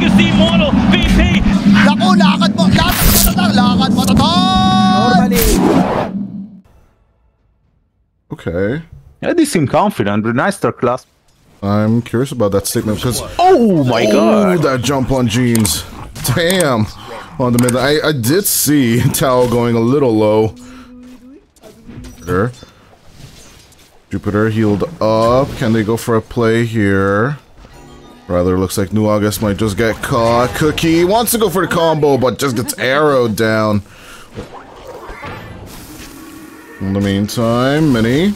against the Immortal VP. Naku, lakad mo Normally. Okay. Yeah, they seem confident. But nice start class. I'm curious about that statement because Oh my god! that jump on Jeans. Damn. On the mid, I did see Tao going a little low. Jupiter healed up. Can they go for a play here? Rather looks like New August might just get caught. Cookie wants to go for the combo, but just gets arrowed down. In the meantime, Mini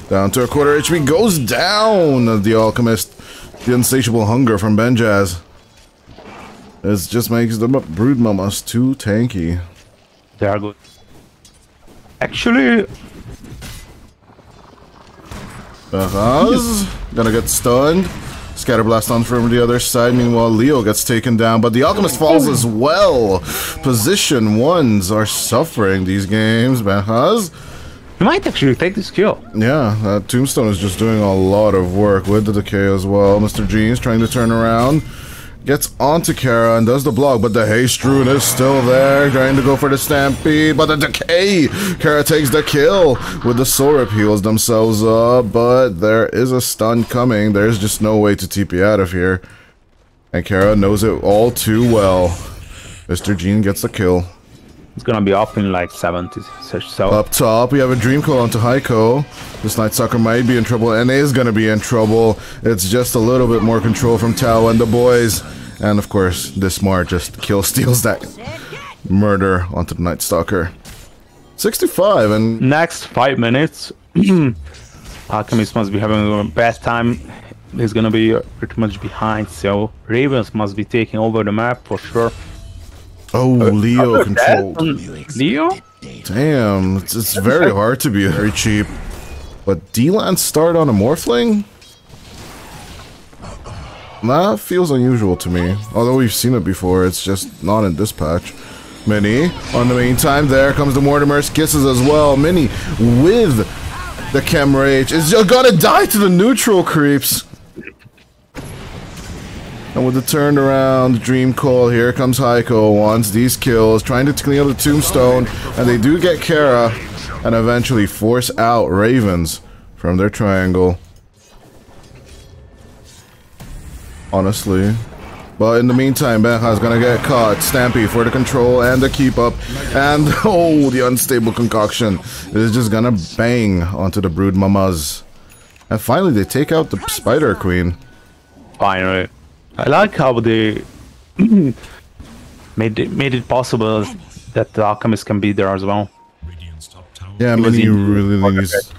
down to a quarter HP goes down. The Alchemist, the insatiable hunger from Benjaz. It just makes the Brood Mamas too tanky. They are good. Actually, gonna get stunned. Scatterblast on from the other side. Meanwhile, Leo gets taken down, but the Alchemist falls as well. Position ones are suffering these games. Behaz. you might actually take this kill. Yeah, that Tombstone is just doing a lot of work with the decay as well. Mr. Jeans trying to turn around. Gets onto Kara and does the block, but the Haste Rune is still there, trying to go for the Stampede, but the decay! Kara takes the kill with the Soul Rip, heals themselves up, but there is a stun coming. There's just no way to TP out of here. And Kara knows it all too well. Mr. Jean gets the kill. It's gonna be up in like 70. So Up top, we have a Dream Call onto Heiko. This Night Stalker might be in trouble and is gonna be in trouble. It's just a little bit more control from Tao and the boys. And of course, this Smart just kill steals that murder onto the Night Stalker. 65 and next 5 minutes, Alchemist must be having a bad time. He's gonna be pretty much behind, so Ravens must be taking over the map for sure. oh, Leo controlled. Leo? Damn, it's very hard to be very cheap. But D-Land start on a Morphling? That feels unusual to me. Although we've seen it before, it's just not in this patch. Mini, on the meantime, there comes the Mortimer's Kisses as well. Mini with the Chem Rage is just gonna die to the neutral creeps. And with the turnaround Dream Call, here comes Heiko, wants these kills, trying to clean up the Tombstone, and they do get Kara, and eventually force out Ravens from their triangle. Honestly. But in the meantime, Benja's gonna get caught. Stampy for the control and the keep up. And, oh, the unstable concoction is just gonna bang onto the Brood Mamas. And finally, they take out the Spider Queen. Finally. I like how they made it possible that the Alchemist can be there as well. Yeah, Mini really needs...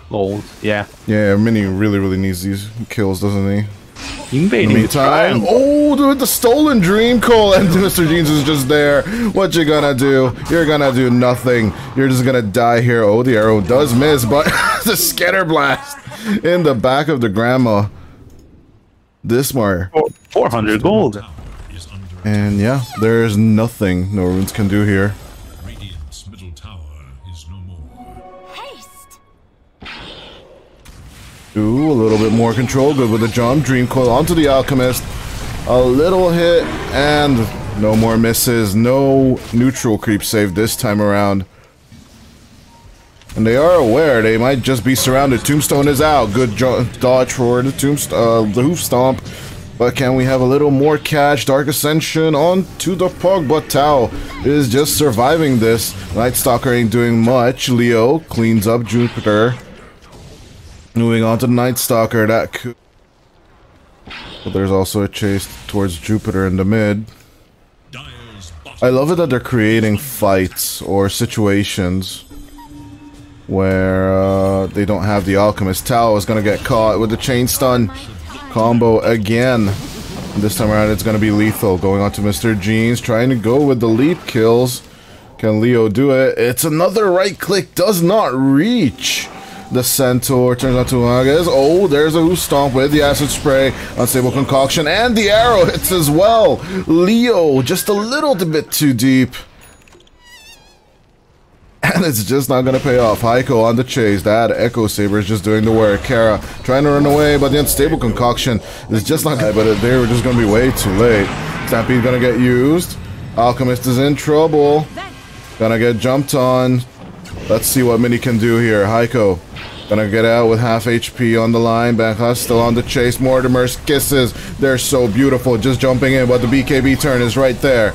Gold. Yeah. Yeah, Mini really needs these kills, doesn't he? In the meantime, oh, dude, the stolen Dream Call, and Mr. Jeans is just there. What you gonna do? You're gonna do nothing. You're just gonna die here. Oh, the arrow does miss, but the Scatter Blast in the back of the grandma. This more 400 gold. And yeah, there's nothing no runes can do here. Radiant's middle tower is no more. Haste. Ooh, a little bit more control. Good with the jump. Dream Coil onto the Alchemist. A little hit and no more misses. No neutral creep save this time around. And they are aware they might just be surrounded. Tombstone is out. Good dodge for the Tombstone, the Hoof Stomp. But can we have a little more cash? Dark Ascension onto the Pug, but Tao is just surviving this. Night Stalker ain't doing much. Leo cleans up Jupiter. Moving on to Night Stalker. That could... But there's also a chase towards Jupiter in the mid. I love it that they're creating fights or situations where they don't have the Alchemist. Tao is going to get caught with the chain stun combo again. And this time around it's going to be lethal. Going on to Mr. Jeans, trying to go with the leap kills. Can Leo do it? It's another right click, does not reach. The Centaur turns out to Agas. Oh, there's a Hoof Stomp with the Acid Spray, Unstable Concoction, and the arrow hits as well. Leo just a little bit too deep. And it's just not gonna pay off. Heiko on the chase. That Echo Saber is just doing the work. Kara trying to run away, but the Unstable Concoction is just not. But they were just gonna be way too late. Stampede's gonna get used. Alchemist is in trouble. Gonna get jumped on. Let's see what Mini can do here. Heiko gonna get out with half HP on the line. Backlash still on the chase. Mortimer's kisses. They're so beautiful. Just jumping in, but the BKB turn is right there.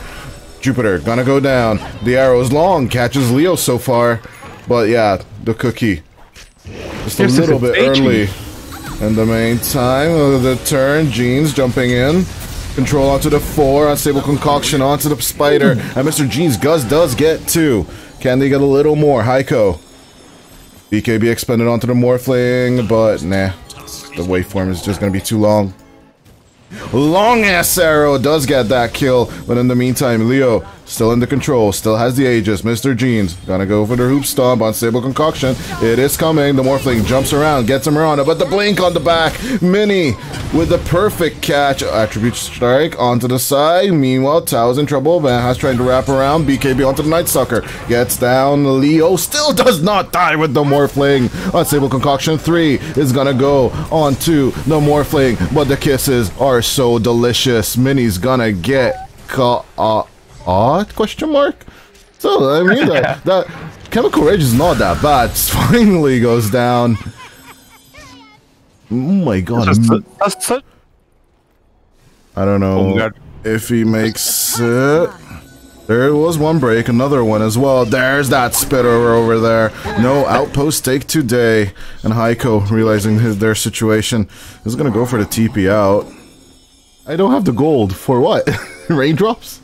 Jupiter gonna go down. The arrow's long. Catches Leo so far. But yeah, the cookie. Just a little bit early. In the meantime, the turn. Jeans jumping in. Control onto the 4. Unstable concoction onto the spider. And Mr. Jeans does get 2. Can they get a little more? Heiko. BKB expended onto the Morphling, but nah. The waveform is just gonna be too long. Long ass arrow does get that kill, but in the meantime, Leo still in the control, still has the Aegis. Mr. Jeans gonna go for the hoop stomp. Unstable concoction. It is coming. The Morphling jumps around, gets him around, but the blink on the back. Mini with the perfect catch. Attribute strike onto the side. Meanwhile, Tao's in trouble. Vanha's trying to wrap around. BKB onto the Night Sucker. Gets down. Leo still does not die with the Morphling. Unstable concoction 3 is gonna go onto the Morphling, but the kisses are so delicious. Mini's gonna get caught. Question mark? So, I mean, that Chemical Rage is not that bad. Finally goes down. Oh my god. I don't know if he makes it. There was one break, another one as well. There's that spitter over there. No outpost take today. And Heiko, realizing their situation, is gonna go for the TP out. I don't have the gold. For what? Raindrops?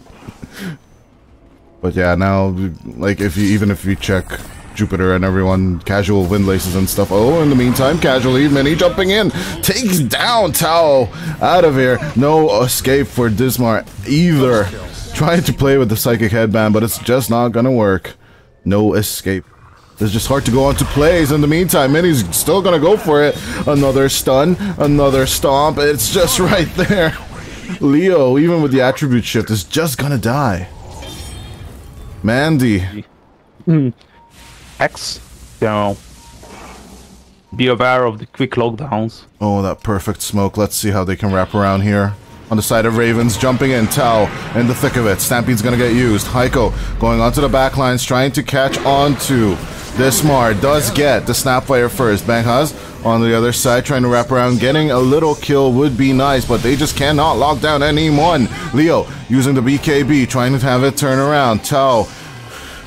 But yeah, now, like, even if you check Jupiter and everyone, casual wind laces and stuff. Oh, in the meantime, casually, Mini jumping in, takes down Tao out of here. No escape for Dismar either. Trying to play with the Psychic Headband, but it's just not gonna work. No escape. It's just hard to go on to plays. In the meantime, Mini's still gonna go for it. Another stun, another stomp. It's just right there. Leo, even with the attribute shift, is just gonna die. Mandy. X. So, be aware of the quick lockdowns. Oh, that perfect smoke. Let's see how they can wrap around here. On the side of Ravens, jumping in. Tao in the thick of it. Stampede's gonna get used. Heiko going onto the backlines, trying to catch onto Dismar. Does get the Snapfire first. Banghaz on the other side, trying to wrap around. Getting a little kill would be nice, but they just cannot lock down anyone. Leo using the BKB, trying to have it turn around. Tao.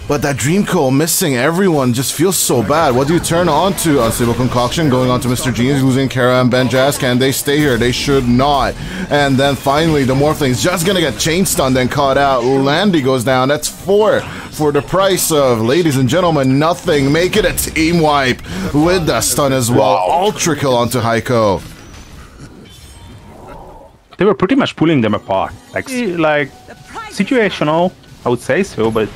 But that Dream Coal missing everyone just feels so bad. What do you turn on to? Unstable Concoction going on to Mr. Jeans, losing Kara and Benjaz. Can they stay here? They should not. And then finally, the Morphling's just gonna get chain stunned and caught out. Landy goes down. That's 4 for the price of, ladies and gentlemen, nothing. Make it a team wipe with the stun as well. Ultra kill onto Heiko. They were pretty much pulling them apart. Like situational, I would say so, but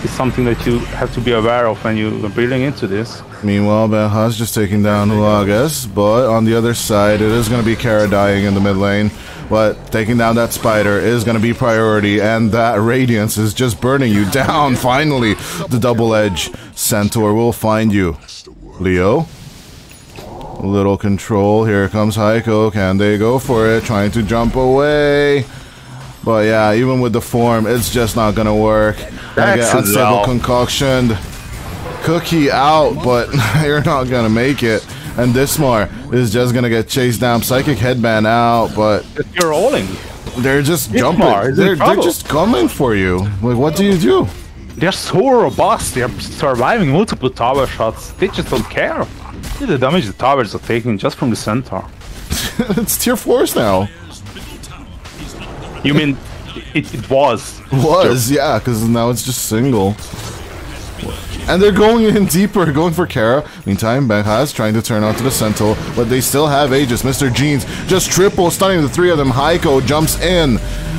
it's something that you have to be aware of when you're building into this. Meanwhile, Benhaz just taking down Lagas, but on the other side, it is going to be Kara dying in the mid lane. But taking down that spider is going to be priority, and that Radiance is just burning you down. Finally, the double edge Centaur will find you. Leo. Little control. Here comes Heiko. Can they go for it? Trying to jump away. But yeah, even with the form, it's just not gonna work. Gonna get Unstable Concoction. Cookie out, but you're not gonna make it. And Dismar is just gonna get chased down. Psychic Headband out, but you're rolling. They're just jumping. They're just coming for you. Like, what do you do? They're so robust. They're surviving multiple tower shots. They just don't care. See the damage the towers are taking just from the center. It's tier 4s now. You mean it was? Was, yeah, because now it's just single. And they're going in deeper, going for Kara. Meantime, Benhaz trying to turn onto the Sentinel, but they still have Aegis. Mr. Jeans just triple stunning the 3 of them. Heiko jumps in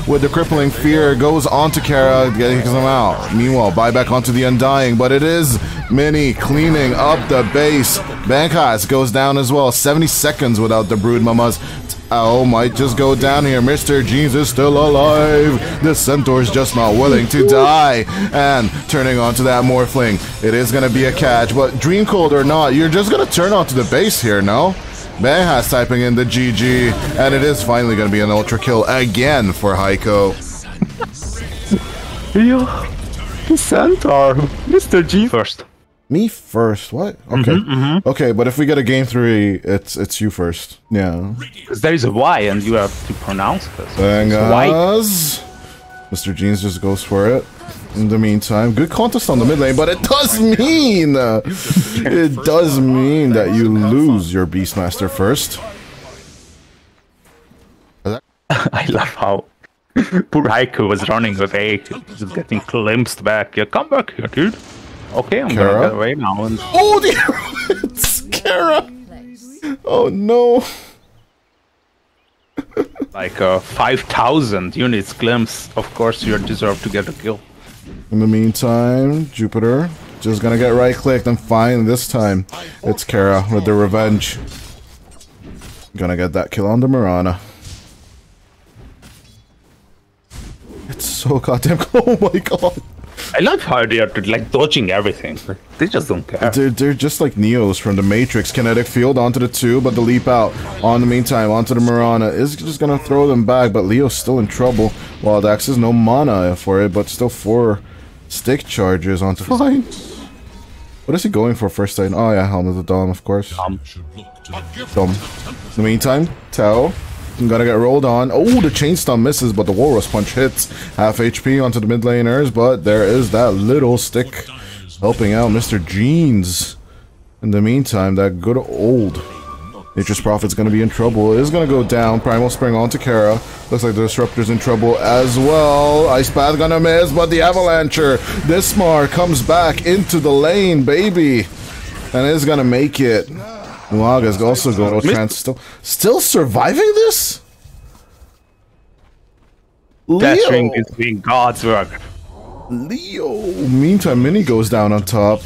with the crippling fear, goes onto Kara, getting them out. Meanwhile, buyback onto the Undying, but it is Mini cleaning up the base. Benhaz goes down as well. 70 seconds without the Brood Mamas. Oh, might just go down here. Mr. Jeans is still alive. The Centaur's just not willing to die. And turning onto that Morphling. It is going to be a catch, but Dream Cold or not, you're just going to turn onto the base here, no? Benhas typing in the GG, and it is finally going to be an ultra kill again for Heiko. Yeah, the centaur, Mr. G first. Me first? What? Okay. Okay, but if we get a game 3, it's you first. Yeah. Because there is a Y and you have to pronounce this. Bengas. Mr. Jeans just goes for it. In the meantime, good contest on the mid lane, but it does mean that you lose your Beastmaster first. I love how poor Heiko was running with A, just getting glimpsed back. Yeah, come back here, dude. Okay, I'm gonna get away now. And oh, it's Kara. Oh no. Like 5,000 units glimpse. Of course, you deserve to get a kill. In the meantime, Jupiter just gonna get right-clicked and fine this time. It's Kara with the revenge. Gonna get that kill on the Mirana. It's so goddamn. Oh my god. I love how they are like dodging everything. They just don't care. They're just like Neos from the Matrix. Kinetic field onto the 2, but the leap out. On the meantime, onto the Mirana is just gonna throw them back, but Leo's still in trouble. Wild Axe is no mana for it, but still 4 stick charges onto. Fine. What is he going for first time? Oh yeah, Helm of the Dawn, of course. Dumb. In the meantime, Tao. I'm gonna get rolled on. Oh, the chain stun misses, but the Walrus Punch hits. Half HP onto the mid laners, but there is that little stick helping out Mr. Jeans. In the meantime, that good old Nature's Prophet's gonna be in trouble. It is gonna go down. Primal Spring onto Kara. Looks like the Disruptor's in trouble as well. Ice Path gonna miss, but the Avalancher, Dismar, comes back into the lane, baby. And is gonna make it. Nuaga's also going to trans. Still surviving this? That string is doing God's work. Leo. Meantime, Mini goes down on top.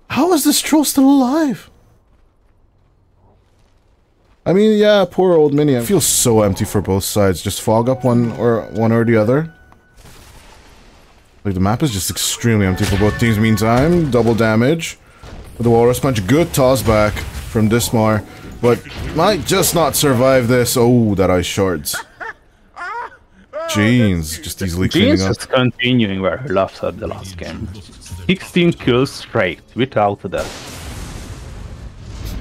How is this troll still alive? I mean, yeah, poor old Mini. I feel so empty for both sides. Just fog up one or the other. Like, the map is just extremely empty for both teams. Meantime, double damage. With the Walrus Punch, good toss back from Dismar, but might just not survive this. Oh, that ice shards. Jeans, just easily cleaning up. Jeans is continuing where he left at the last game. 16 kills straight, without a death.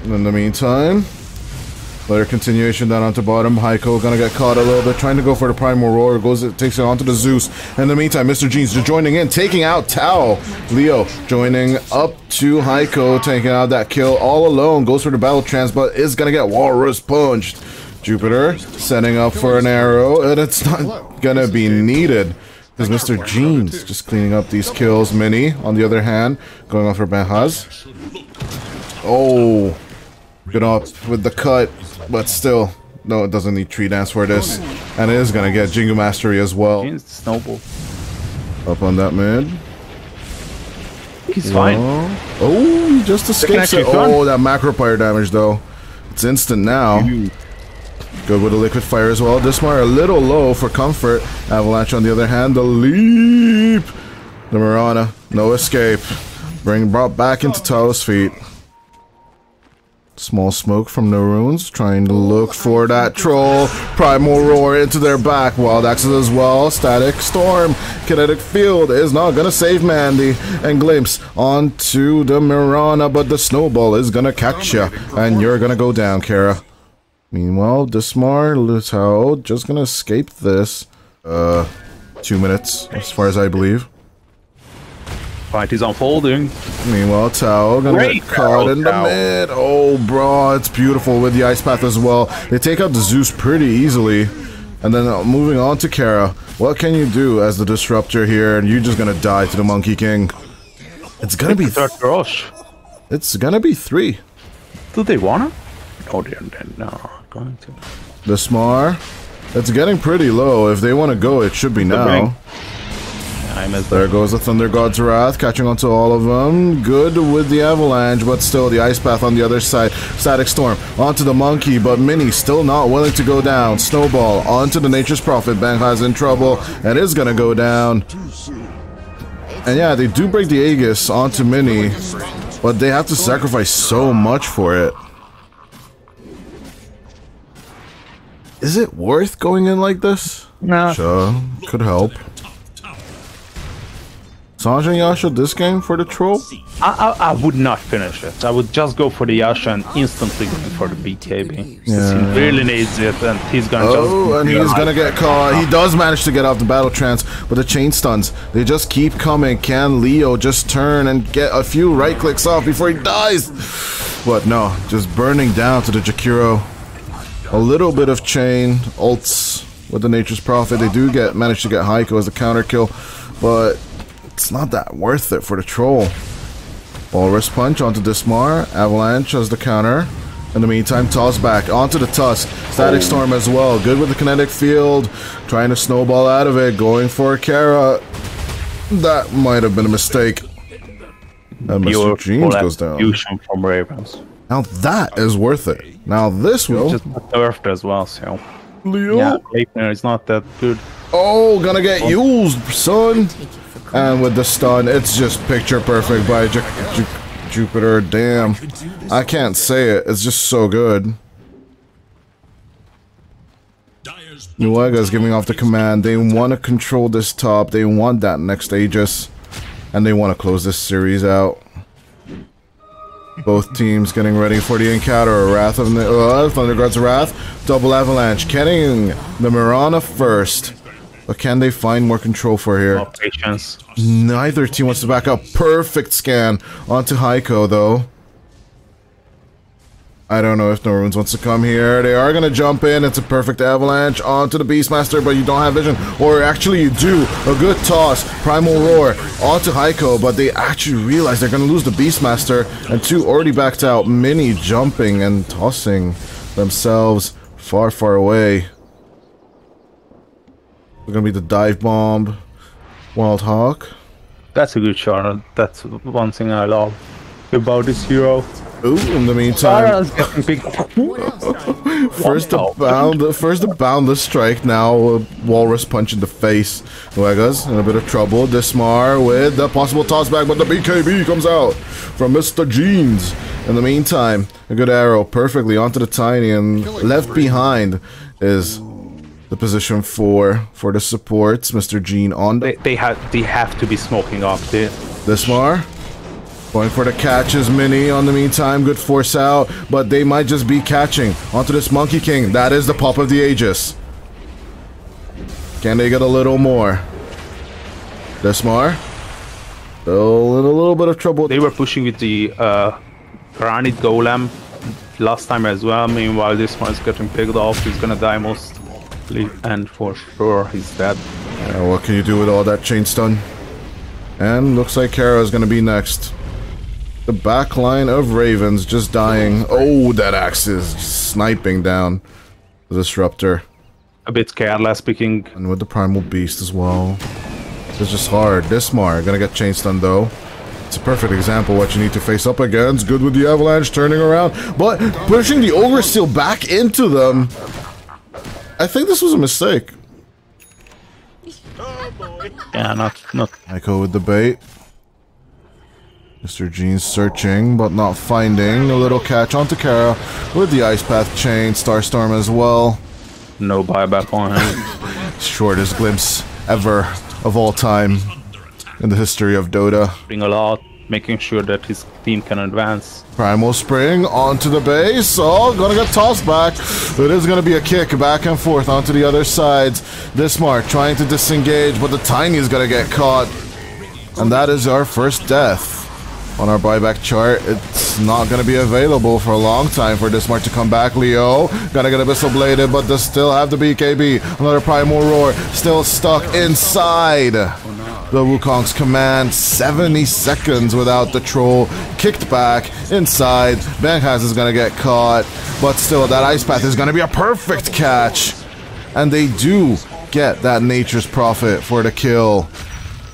In the meantime, later continuation down onto bottom. Heiko gonna get caught a little bit, trying to go for the Primal Roar. Takes it onto the Zeus. In the meantime, Mr. Jeans just joining in, taking out Tao. Leo joining up to Heiko, taking out that kill all alone. Goes for the Battle Trance, but is gonna get Walrus punched. Jupiter setting up for an arrow, and it's not gonna be needed. Because Mr. Jeans just cleaning up these kills. Mini, on the other hand, going off for Benhas. Oh, good up with the cut. But still, no, it doesn't need Tree Dance for this. And it is gonna get Jingu Mastery as well. Snowball. Up on that mid. He's fine. Oh, he just escapes it. Oh, that macro fire damage though. It's instant now. Good with the liquid fire as well. Dismar a little low for comfort. Avalanche on the other hand, the leap. The Mirana, no escape. Brought back into Tao's feet. Small smoke from the runes, trying to look for that troll. Primal Roar into their back. Wild Axes as well. Static Storm. Kinetic Field is not gonna save Mandy. And Glimpse onto the Mirana, but the Snowball is gonna catch ya. And you're gonna go down, Kara. Meanwhile, Dismar, Lutao, just gonna escape this. 2 minutes, as far as I believe. Fight is unfolding. Meanwhile, Tao gonna get caught in the mid. Oh, bro, it's beautiful with the Ice Path as well. They take out the Zeus pretty easily. And then moving on to Kara. What can you do as the Disruptor here? And you're just gonna die to the Monkey King. It's gonna be... It's gonna be 3. Do they wanna? Oh, they're not going to. The Smar. It's getting pretty low. If they want to go, it should be now. There goes the Thunder God's Wrath, catching onto all of them. Good with the Avalanche, but still the Ice Path on the other side. Static Storm onto the Monkey, but Mini still not willing to go down. Snowball onto the Nature's Prophet. Benghai's in trouble and is gonna go down. And yeah, they do break the Aegis onto Mini, but they have to sacrifice so much for it. Is it worth going in like this? No. Sure, could help. Sange and Yasha this game for the troll? I would not finish it. I would just go for the Yasha and instantly go for the BKB. Yeah. He really needs it, and he's gonna and he's gonna get caught. He does manage to get off the battle trance, but the chain stuns, they just keep coming. Can Leo just turn and get a few right clicks off before he dies? But no, just burning down to the Jakiro. A little bit of chain ults with the Nature's Prophet. They do manage to get Heiko as the counter kill, but it's not that worth it for the troll. Walrus Punch onto Dismar. Avalanche as the counter. In the meantime, toss back onto the Tusk. Static Storm as well. Good with the kinetic field. Trying to snowball out of it. Going for Kara. That might have been a mistake. And Mr. Jeans goes down. Fusion from Ravens. Now that is worth it. Now this will. Just nerfed as well, so. Leo. Yeah, Leipner is not that good. Oh, gonna get used, son. And with the stun, it's just picture perfect by Jupiter. Damn. I can't say it. It's just so good. Nuega's giving off the command. They want to control this top. They want that next Aegis. And they want to close this series out. Both teams getting ready for the encounter. Wrath of Thunderguard's Wrath. Double Avalanche. Getting the Mirana first. But can they find more control for here? No patience. Neither team wants to back up. Perfect scan onto Heiko, though. I don't know if No Runes wants to come here. They are going to jump in. It's a perfect avalanche onto the Beastmaster, but you don't have vision. Or actually you do. A good toss. Primal Roar onto Heiko, but they actually realize they're going to lose the Beastmaster. And two already backed out. Mini jumping and tossing themselves far, far away. It's going to be the dive bomb. Wild Hawk. That's a good shot. That's one thing I love about this hero. Ooh, in the meantime, first the boundless strike, now a walrus punch in the face. Nuega's in a bit of trouble. Dismar with the possible tossback, but the BKB comes out from Mr. Jeans. In the meantime, a good arrow perfectly onto the Tiny, and left behind is the position for the supports. Mr. Jean on the... They have to be smoking off the... Dismar going for the catches, Mini on the meantime, good force out, but they might just be catching onto this Monkey King. That is the pop of the Aegis. Can they get a little more? Dismar still in a little bit of trouble. They were pushing with the Granite Golem last time as well. Meanwhile, this one is getting picked off. He's gonna die mostly, and for sure he's dead. What can you do with all that chain stun? And looks like Kara is gonna be next. The back line of Ravens just dying. Oh, that axe is sniping down the Disruptor. A bit careless picking. And with the Primal Beast as well. It's just hard. Dismar gonna get chain stun though. It's a perfect example of what you need to face up against. Good with the Avalanche turning around, but pushing the Ogre Steel back into them. I think this was a mistake. Yeah, not. Heiko with the bait. Mr. Jeans searching, but not finding. A little catch onto Kara with the Ice Path chain. Starstorm as well. No buyback on him. Shortest glimpse ever of all time in the history of Dota. Doing a lot, making sure that his team can advance. Primal Spring onto the base. Oh, gonna get tossed back. It is gonna be a kick back and forth onto the other sides. Dismar trying to disengage, but the Tiny is gonna get caught. And that is our first death. On our buyback chart, it's not going to be available for a long time for Dismar to come back. Leo, gonna get Abyssal Bladed, but does still have the BKB. Another Primal Roar, still stuck inside the Wukong's command. 70 seconds without the troll. Kicked back inside. Banghaz is going to get caught, but still that Ice Path is going to be a perfect catch. And they do get that Nature's Prophet for the kill.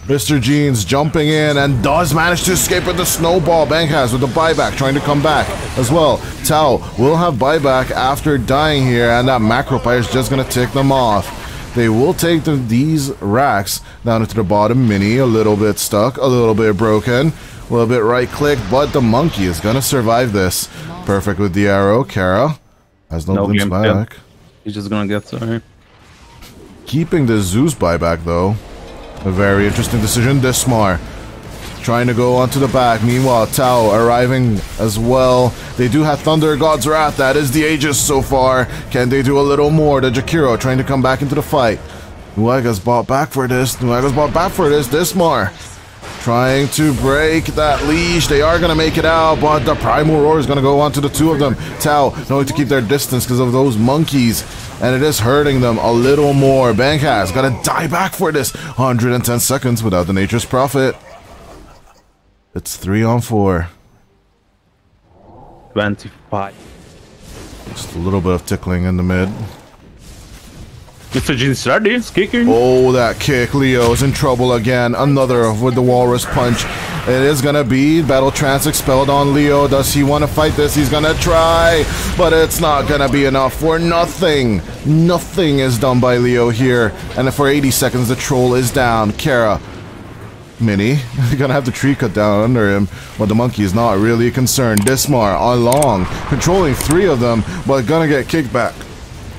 Mr. Jeans jumping in and does manage to escape with the snowball. Banghaz with the buyback trying to come back as well. Tao will have buyback after dying here, and that Macro Pyre is just going to tick them off. They will take these racks down into the bottom. Mini a little bit stuck, a little bit broken, a little bit right click, but the monkey is going to survive this. Perfect with the arrow. Kara has no glimpse back. He's just gonna get there. Keeping the Zeus buyback, though. A very interesting decision. Dismar trying to go onto the back. Meanwhile, Tau arriving as well. They do have Thunder God's Wrath. That is the Aegis so far. Can they do a little more? The Jakiro trying to come back into the fight. Nuaga's bought back for this. Dismar trying to break that leash. They are going to make it out, but the Primal Roar is going to go on to the two of them. Tau knowing to keep their distance because of those monkeys, and it is hurting them a little more. Bankas got to die back for this. 110 seconds without the Nature's Prophet. It's 3 on 4. 25. Just a little bit of tickling in the mid. Mr. Jinstradi is kicking. Oh, that kick. Leo is in trouble again. Another with the Walrus Punch. It is going to be Battle Trance expelled on Leo. Does he want to fight this? He's going to try, but it's not going to be enough for nothing. Nothing is done by Leo here. And for 80 seconds, the troll is down. Kara. Mini. Gonna have the tree cut down under him, but the monkey is not really concerned. Dismar along, controlling 3 of them, but gonna get kicked back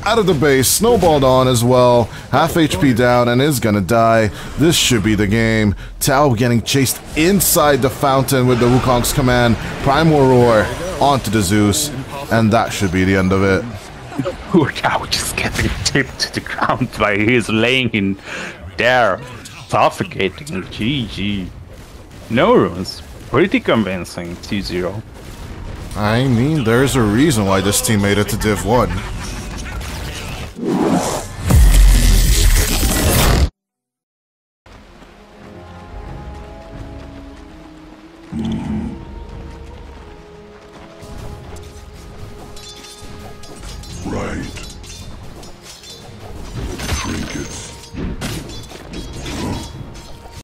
out of the base. Snowballed on as well. Half HP down and is gonna die. This should be the game. Tau getting chased inside the fountain with the Wukong's command. Primal Roar onto the Zeus, and that should be the end of it. Poor Tau just getting tipped to the ground by his laying in there. Suffocating. GG. No runes. Pretty convincing. 2-0. I mean, there's a reason why this team made it to Div 1. Right.